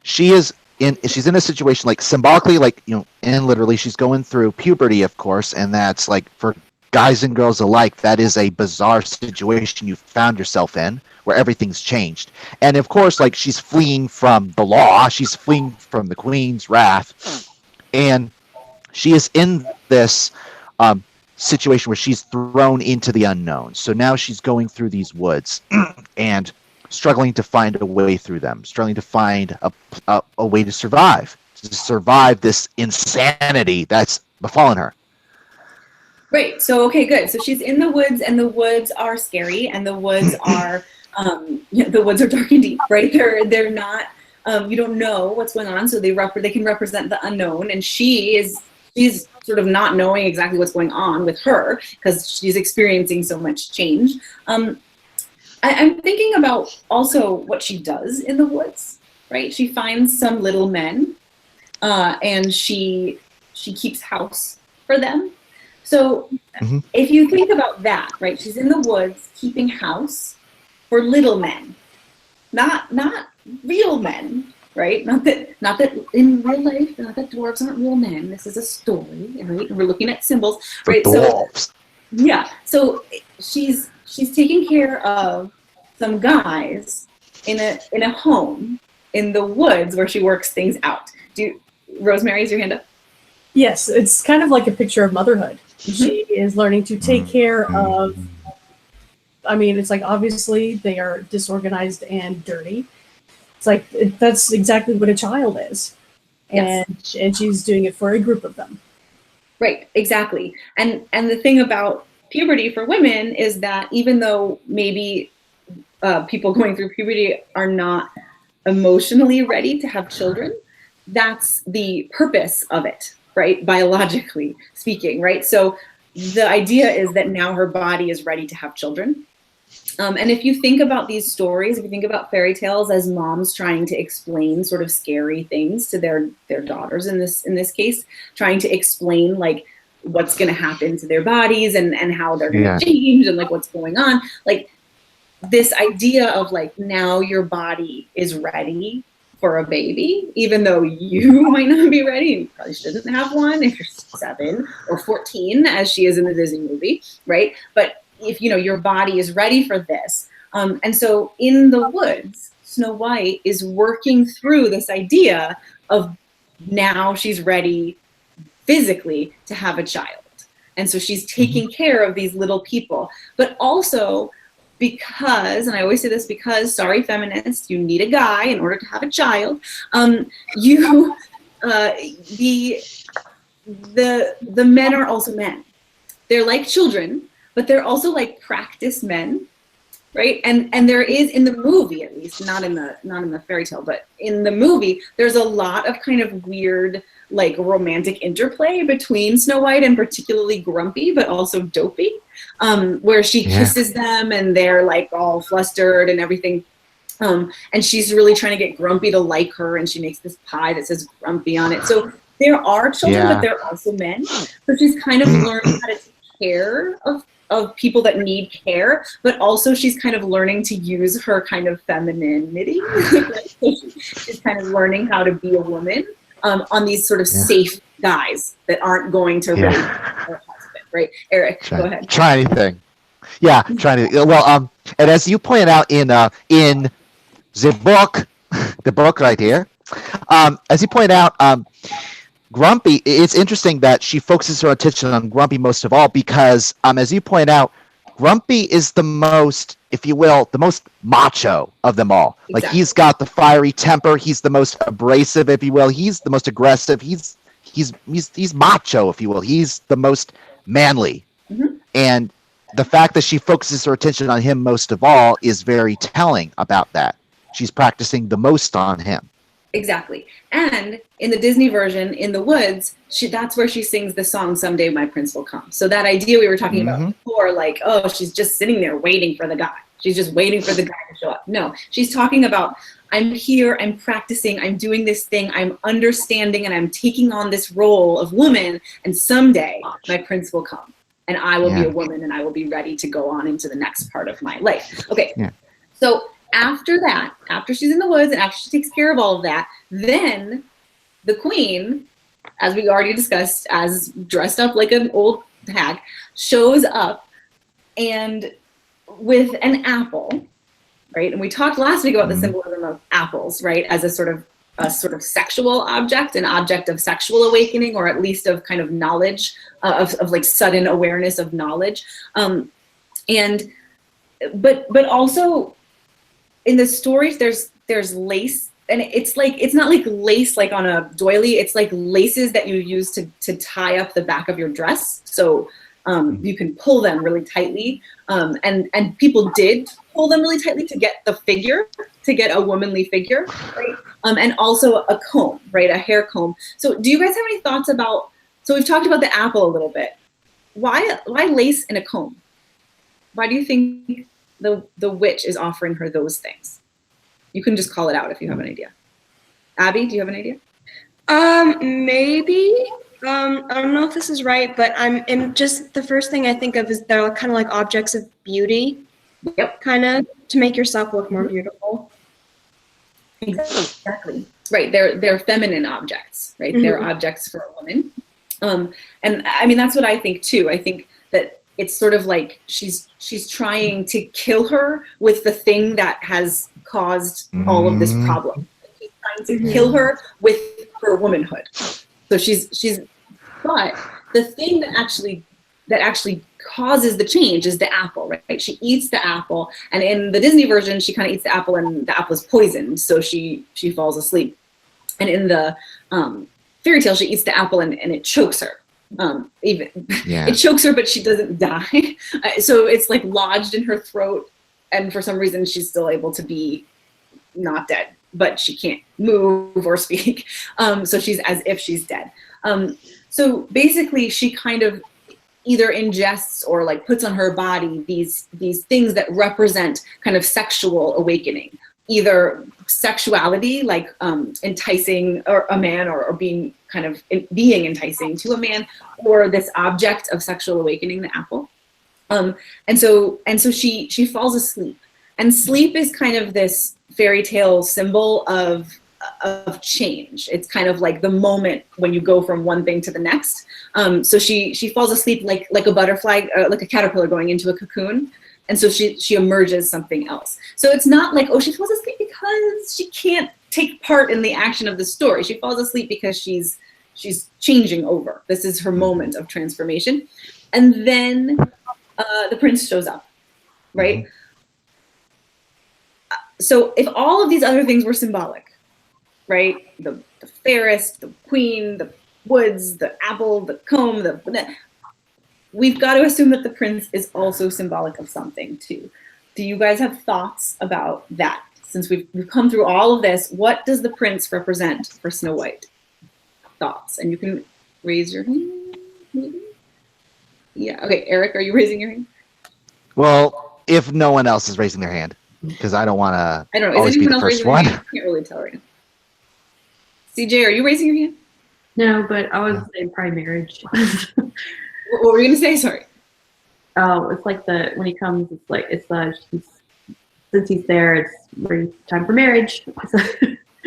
she's in a situation, like, symbolically, like, you know, and literally, she's going through puberty, of course, and that's, like, for guys and girls alike, that is a bizarre situation you found yourself in, where everything's changed. And of course, like, she's fleeing from the law, she's fleeing from the queen's wrath, and she is in this situation where she's thrown into the unknown. So now she's going through these woods, and struggling to find a way through them, struggling to find a way to survive this insanity that's befallen her. Right. So, okay, good. So she's in the woods, and the woods are scary, and the woods are, the woods are dark and deep, right? They're not, you don't know what's going on, so they can represent the unknown, and she's sort of not knowing exactly what's going on with her because she's experiencing so much change. I'm thinking about also what she does in the woods, right? She finds some little men, and she keeps house for them. So if you think about that, right, she's in the woods keeping house for little men, not real men, right? Not that in real life, not that dwarves aren't real men. This is a story, right? And we're looking at symbols, right? Dwarves. So yeah, so she's taking care of some guys in a home in the woods where she works things out. Rosemary, is your hand up? Yes, it's kind of like a picture of motherhood. She is learning to take care of, I mean, it's like obviously they are disorganized and dirty. It's like that's exactly what a child is. And Yes. and she's doing it for a group of them. Right, exactly. And the thing about puberty for women is that even though maybe people going through puberty are not emotionally ready to have children, that's the purpose of it, right? Biologically speaking, right? So the idea is that now her body is ready to have children. And if you think about these stories, if you think about fairy tales as moms trying to explain sort of scary things to their daughters in this case, trying to explain like what's going to happen to their bodies and how they're going to change and like what's going on, like this idea of like now your body is ready for a baby, even though you might not be ready and you probably shouldn't have one if you're 7 or 14, as she is in the Disney movie, right? But if you know your body is ready for this, and so in the woods, Snow White is working through this idea of now she's ready physically to have a child, and so she's taking care of these little people, but also because, and I always say this because, sorry feminists, you need a guy in order to have a child. The men are also men. They're like children, but they're also like practice men, right? And there is in the movie, at least, not in the fairy tale, but in the movie, there's a lot of kind of weird like romantic interplay between Snow White and particularly Grumpy, but also Dopey, where she kisses them and they're like all flustered and everything. And she's really trying to get Grumpy to like her, and she makes this pie that says Grumpy on it. So there are children, but they're also men. So she's kind of learning how to take care of people that need care, but also she's kind of learning to use her kind of femininity. So she's kind of learning how to be a woman on these sort of safe guys that aren't going to really her husband, right? Erik, go ahead. Try anything. Yeah, trying to. Well, and as you pointed out in the book right here, as you pointed out, Grumpy, it's interesting that she focuses her attention on Grumpy most of all because, as you point out, Grumpy is the most, if you will, the most macho of them all. Exactly. Like he's got the fiery temper. He's the most abrasive, if you will. He's the most aggressive. He's macho, if you will. He's the most manly. And the fact that she focuses her attention on him most of all is very telling about that. She's practicing the most on him. Exactly. And in the Disney version, in the woods, that's where she sings the song "Someday My Prince Will Come." So that idea we were talking about before, like, oh, she's just sitting there waiting for the guy. She's just waiting for the guy to show up. No, she's talking about, I'm here, I'm practicing, I'm doing this thing, I'm understanding, and I'm taking on this role of woman, and someday my prince will come, and I will be a woman, and I will be ready to go on into the next part of my life. Okay, so after that, after she's in the woods and after she takes care of all of that, then the queen, as we already discussed, as dressed up like an old hag, shows up and with an apple, right? And we talked last week about the symbolism of apples, right? As a sort of sexual object, an object of sexual awakening, or at least of kind of knowledge, of like sudden awareness of knowledge. But also in the stories there's lace, and it's not like lace like on a doily. It's like laces that you use to tie up the back of your dress, so you can pull them really tightly, and people did pull them really tightly to get the figure, to get a womanly figure, right? And also a comb, right? A hair comb. So do you guys have any thoughts about, so we've talked about the apple a little bit. Why lace and a comb? Why do you think the witch is offering her those things? You can just call it out if you have an idea. Abby, do you have an idea? Maybe. I don't know if this is right, but just the first thing I think of is they're kind of like objects of beauty. Yep. Kind of to make yourself look more beautiful. Exactly. Right. They're feminine objects, right? Mm-hmm. They're objects for a woman. And I mean, that's what I think too. I think that it's sort of like she's trying to kill her with the thing that has caused all of this problem. She's trying to kill her with her womanhood. So but the thing that actually causes the change is the apple, right? She eats the apple, and in the Disney version, she kind of eats the apple, and the apple is poisoned, so she falls asleep. And in the fairy tale, she eats the apple, and it chokes her. It chokes her, but she doesn't die. So it's like lodged in her throat, and for some reason, she's still able to be not dead, but she can't move or speak. So she's as if she's dead. So basically, she kind of either ingests or like puts on her body these things that represent kind of sexual awakening, either sexuality, like enticing or a man, or being kind of being enticing to a man, or this object of sexual awakening, the apple. And so she falls asleep, and sleep is kind of this fairy tale symbol of change. It's kind of like the moment when you go from one thing to the next. So she falls asleep like a butterfly, like a caterpillar going into a cocoon. And so she emerges something else. So it's not like, oh, she falls asleep because she can't take part in the action of the story. She falls asleep because she's changing over. This is her moment of transformation. And then the prince shows up, right? So if all of these other things were symbolic, right? The fairest, the queen, the woods, the apple, the comb, we've got to assume that the prince is also symbolic of something too. Do you guys have thoughts about that? Since we've come through all of this, what does the prince represent for Snow White? Thoughts? And you can raise your hand, maybe? Yeah, okay, Erik, are you raising your hand? Well, if no one else is raising their hand, because I don't want to know, always be the first one. I can't really tell right now. CJ, are you raising your hand? No, but I was saying probably marriage. What were you gonna say? Sorry. Oh, it's like when he comes, since he's there, it's time for marriage.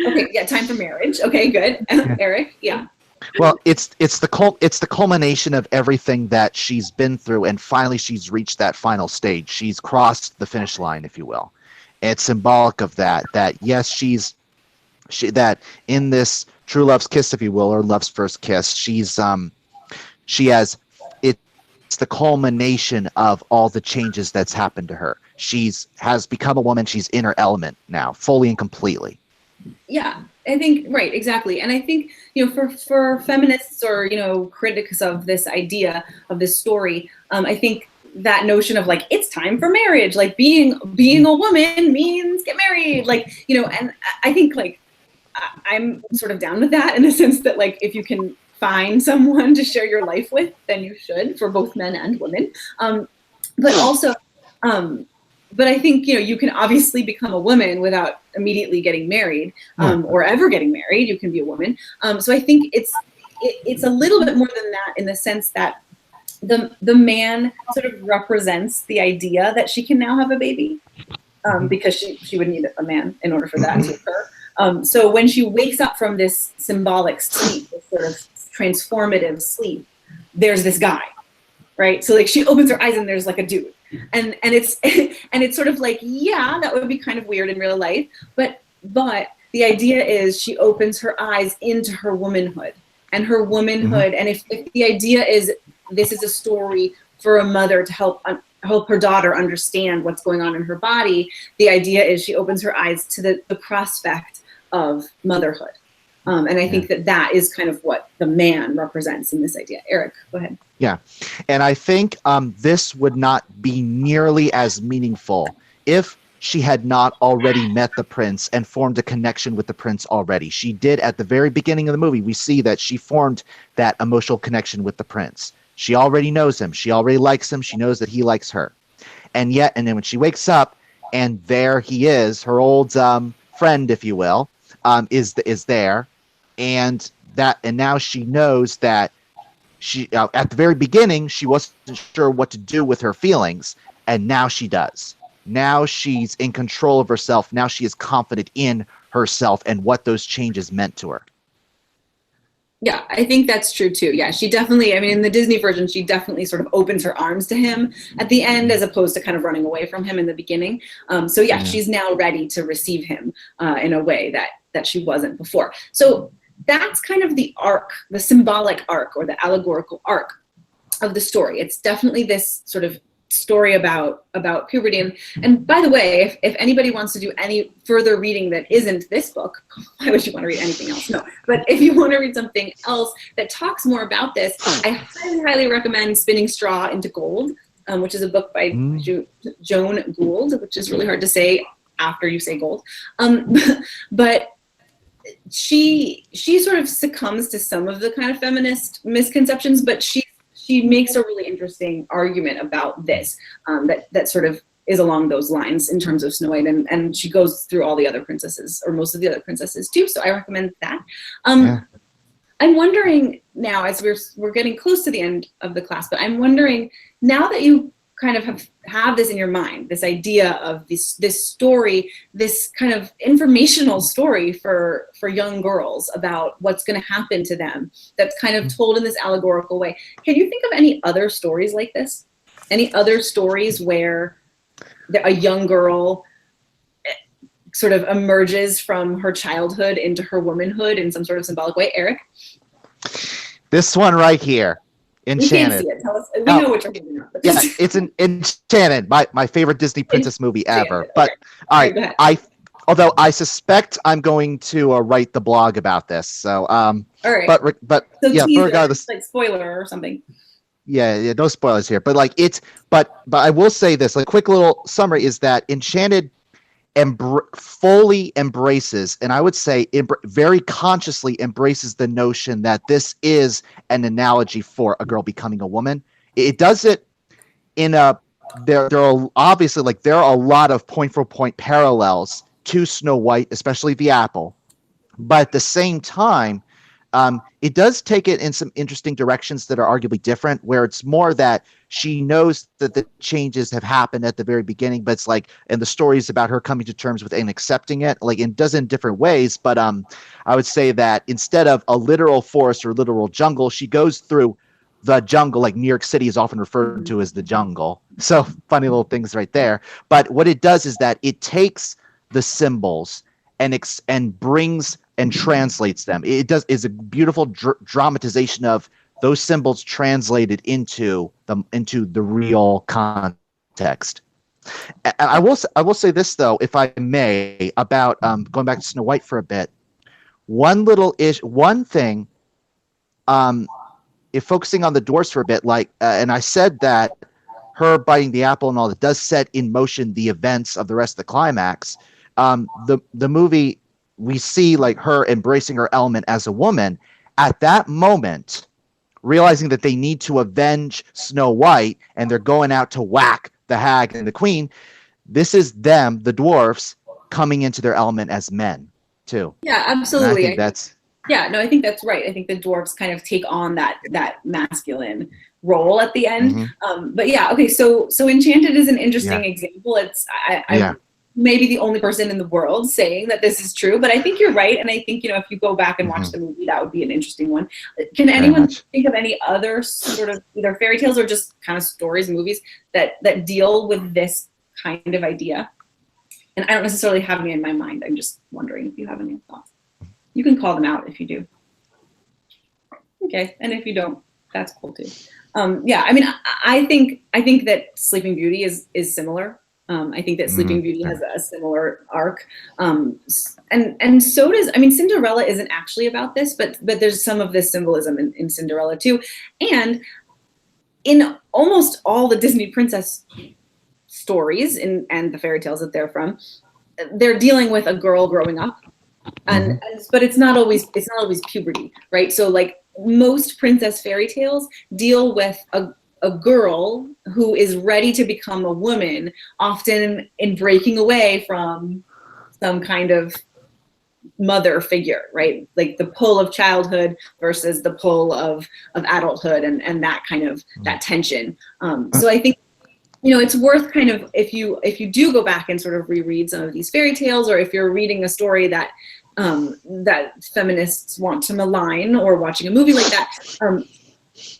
Okay, yeah, time for marriage. Okay, good. Erik, yeah. Well, it's the culmination of everything that she's been through, and finally she's reached that final stage. She's crossed the finish line, if you will. It's symbolic of that. That yes, that in this true love's kiss, if you will, or love's first kiss, it's the culmination of all the changes that's happened to her. Has become a woman. She's in her element now, fully and completely. Yeah, I think, right, exactly. And I think, for feminists or, critics of this idea of this story, I think that notion of like, it's time for marriage, like being a woman means get married, like, and I think like, I'm sort of down with that in the sense that like, if you can find someone to share your life with, then you should, for both men and women. But also, but I think, you can obviously become a woman without immediately getting married, or ever getting married. You can be a woman. So I think it's a little bit more than that, in the sense that the man sort of represents the idea that she can now have a baby, because she would need a man in order for that to occur. So when she wakes up from this symbolic sleep, this sort of transformative sleep, there's this guy, right? So like she opens her eyes and there's like a dude, and it's sort of like, yeah, that would be kind of weird in real life, but the idea is she opens her eyes into her womanhood, and if the idea is this is a story for a mother to help help her daughter understand what's going on in her body, the idea is she opens her eyes to the prospect of motherhood. And I think that is kind of what the man represents in this idea. Erik, go ahead. Yeah. And I think this would not be nearly as meaningful if she had not already met the prince and formed a connection with the prince already. She did at the very beginning of the movie. We see that she formed that emotional connection with the prince. She already knows him. She already likes him. She knows that he likes her. And then when she wakes up and there he is, her old friend, if you will, is there. And now she knows that she at the very beginning she wasn't sure what to do with her feelings, and now she does. Now she's in control of herself. Now she is confident in herself and what those changes meant to her. Yeah, I think that's true too. Yeah, she definitely, I mean, in the Disney version, she definitely sort of opens her arms to him at the end, as opposed to kind of running away from him in the beginning. So yeah, she's now ready to receive him in a way that she wasn't before. So that's kind of the arc, the symbolic arc or the allegorical arc of the story. It's definitely this sort of story about puberty. And by the way, if anybody wants to do any further reading that isn't this book, why would you want to read anything else? No, but if you want to read something else that talks more about this, I highly, highly recommend Spinning Straw into Gold, which is a book by Joan Gould, which is really hard to say after you say gold. But she sort of succumbs to some of the kind of feminist misconceptions, but she makes a really interesting argument about this that sort of is along those lines in terms of Snow White, and she goes through all the other princesses, or most of the other princesses too. So I recommend that. I'm wondering now, as we're getting close to the end of the class, but I'm wondering now that you kind of have this in your mind, this idea of this story, this kind of informational story for young girls about what's going to happen to them, that's kind of told in this allegorical way. Can you think of any other stories like this? Any other stories where a young girl sort of emerges from her childhood into her womanhood in some sort of symbolic way? Erik? This one right here. Enchanted. We can't see it. Tell us. We know what you're thinking of. Yeah, it's an Enchanted, my favorite Disney princess movie ever. But all right, although I suspect I'm going to write the blog about this. So all right. But so yeah, teaser, regardless, like spoiler or something. Yeah, no spoilers here. But like but I will say this, like quick little summary is that Enchanted fully embraces, and I would say very consciously embraces the notion that this is an analogy for a girl becoming a woman. It does it in there are obviously, like, there are a lot of point for point parallels to Snow White, especially the apple, but at the same time it does take it in some interesting directions that are arguably different, where it's more that she knows that the changes have happened at the very beginning, but it's like, and the story is about her coming to terms with and accepting it, like, it does in different ways. But I would say that instead of a literal forest or literal jungle, she goes through the jungle, like New York City is often referred to as the jungle. So funny little things right there. But what it does is that it takes the symbols and brings and translates them. It is a beautiful dramatization of those symbols translated into the real context. And I will say this though, if I may, about going back to Snow White for a bit. One thing, if focusing on the dwarfs for a bit, like, and I said that her biting the apple and all that does set in motion the events of the rest of the climax. The movie, we see like her embracing her element as a woman at that moment, realizing that they need to avenge Snow White and they're going out to whack the hag and the queen. This is them, the dwarfs, coming into their element as men too. Yeah, absolutely. I think that's right. I think the dwarves kind of take on that masculine role at the end. Mm-hmm. But yeah, okay. So Enchanted is an interesting example. I'm maybe the only person in the world saying that this is true, but I think you're right. And I think, if you go back and watch the movie, that would be an interesting one. Can anyone think of any other sort of either fairy tales or just kind of stories, movies that deal with this kind of idea? And I don't necessarily have any in my mind. I'm just wondering if you have any thoughts. You can call them out if you do. Okay, and if you don't, That's cool too. Yeah, I mean, I think that Sleeping Beauty is similar. I think that Sleeping Beauty has a similar arc, and so does. I mean, Cinderella isn't actually about this, but there's some of this symbolism in Cinderella too, and in almost all the Disney princess stories and the fairy tales that they're from, they're dealing with a girl growing up, and but it's not always puberty, right? So like most princess fairy tales deal with a girl who is ready to become a woman, often in breaking away from some kind of mother figure, right? Like the pull of childhood versus the pull of adulthood, and that kind of that tension. So I think, you know, it's worth kind of, if you do go back and sort of reread some of these fairy tales, or if you're reading a story that that feminists want to malign, or watching a movie like that,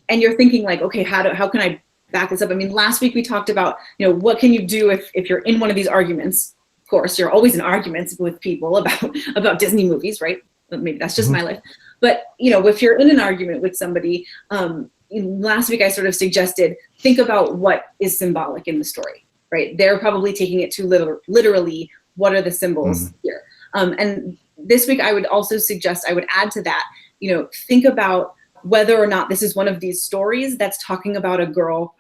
and you're thinking like, okay, how can I back this up? I mean, last week we talked about, you know, what can you do if you're in one of these arguments? Of course, you're always in arguments with people about Disney movies, right? Maybe that's just my life. But, you know, if you're in an argument with somebody, last week I sort of suggested, think about what is symbolic in the story, right? They're probably taking it too literally. What are the symbols here? And this week I would also suggest, I would add to that, you know, think about whether or not this is one of these stories that's talking about a girl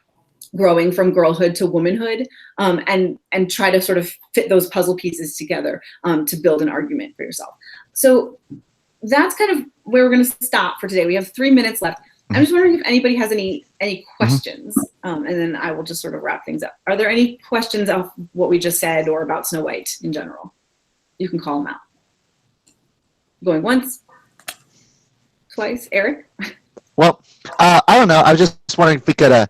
growing from girlhood to womanhood, and try to sort of fit those puzzle pieces together to build an argument for yourself. So that's kind of where we're going to stop for today. We have 3 minutes left. I'm just wondering if anybody has any questions, and then I will just sort of wrap things up. Are there any questions of what we just said, or about Snow White in general? You can call them out. Going once, twice. Erik? Well, I don't know. I was just wondering if we could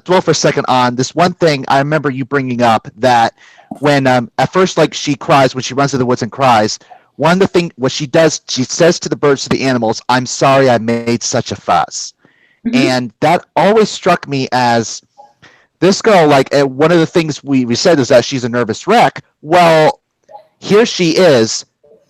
dwell for a second on this one thing I remember you bringing up, that when at first, like, she cries when she runs to the woods and cries. One of the things, what she does, she says to the birds, to the animals, "I'm sorry I made such a fuss." And that always struck me as this girl, like, one of the things we said is that she's a nervous wreck. Well, here she is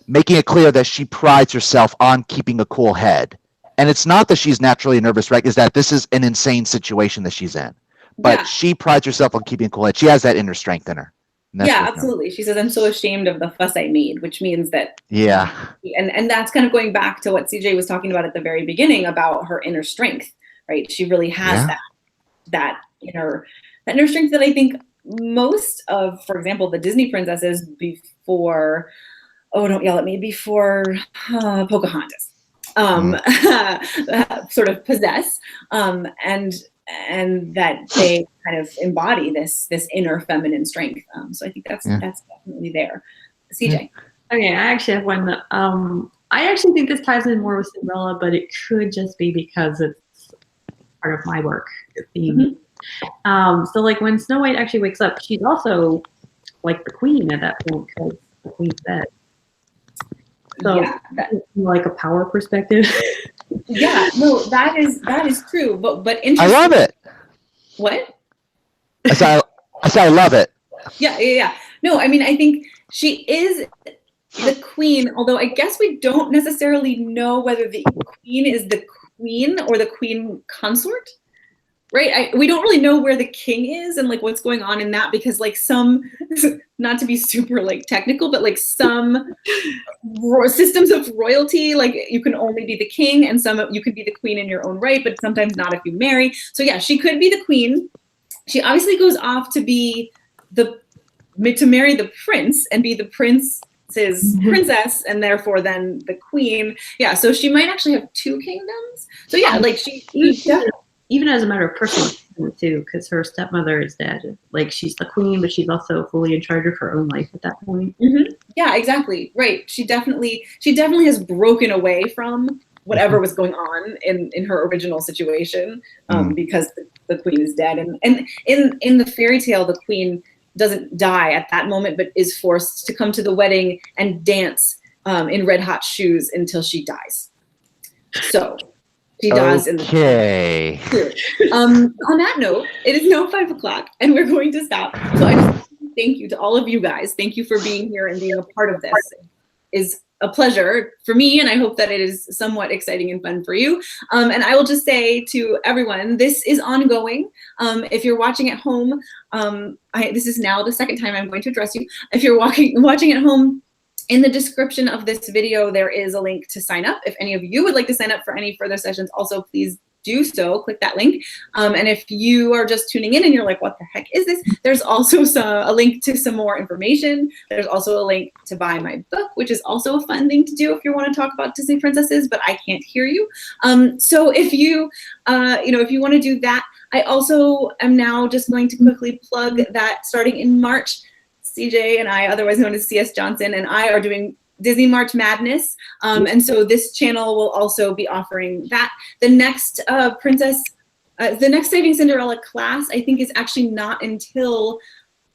making it clear that she prides herself on keeping a cool head. And it's not that she's naturally a nervous wreck, is that this is an insane situation that she's in. But she prides herself on keeping a cool head. She has that inner strength in her. Yeah, absolutely. She says, "I'm so ashamed of the fuss I made," which means that, and that's kind of going back to what CJ was talking about at the very beginning about her inner strength, right? She really has that inner strength that I think most of, for example, the Disney princesses before, oh, don't yell at me, before Pocahontas, sort of possess, and that they kind of embody this inner feminine strength. So I think that's definitely there. CJ. Okay, I actually have one. I actually think this ties in more with Cinderella, but it could just be because it's part of my work theme. So like when Snow White actually wakes up, she's also like the queen at that point, because the queen's dead. So like a power perspective. No, that is true. But interesting. I love it. What? I said I love it. Yeah. No, I mean, I think she is the queen, although I guess we don't necessarily know whether the queen is the queen or the queen consort. Right? We don't really know where the king is and like what's going on in that, because like some, not to be super like technical, but like some systems of royalty, like you can only be the king, and some you could be the queen in your own right, but sometimes not if you marry. So yeah, she could be the queen. She obviously goes off to be to marry the prince and be the prince's princess, and therefore then the queen. Yeah, so she might actually have two kingdoms. So yeah, like she even as a matter of personal too, because her stepmother is dead. Like she's the queen, but she's also fully in charge of her own life at that point. Yeah, exactly. Right. She definitely has broken away from whatever was going on in her original situation, because the queen is dead. And in the fairy tale, the queen doesn't die at that moment, but is forced to come to the wedding and dance in red hot shoes until she dies. So she dies in the on that note, it is now 5 o'clock and we're going to stop. So I just thank you to all of you guys. Thank you for being here and being a part of this. Is a pleasure for me, and I hope that it is somewhat exciting and fun for you. And I will just say to everyone, this is ongoing. If you're watching at home, this is now the second time I'm going to address you. If you're watching at home, in the description of this video, there is a link to sign up. If any of you would like to sign up for any further sessions, also please do so. Click that link. And if you are just tuning in and you're like, what the heck is this? There's also a link to some more information. There's also a link to buy my book, which is also a fun thing to do if you want to talk about Disney princesses, but I can't hear you. So if you, if you want to do that, I also am now just going to quickly plug that starting in March, CJ and I, otherwise known as CS Johnson, and I are doing Disney March Madness, and so this channel will also be offering that. The next the next Saving Cinderella class, I think, is actually not until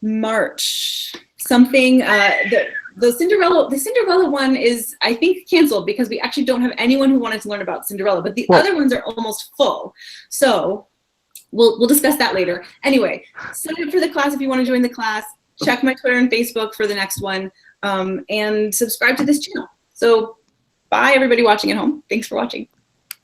March. Something the Cinderella one is, I think, canceled because we actually don't have anyone who wanted to learn about Cinderella, but the other ones are almost full. So we'll discuss that later. Anyway, sign up for the class if you want to join the class. Check my Twitter and Facebook for the next one, and subscribe to this channel. So bye, everybody watching at home. Thanks for watching.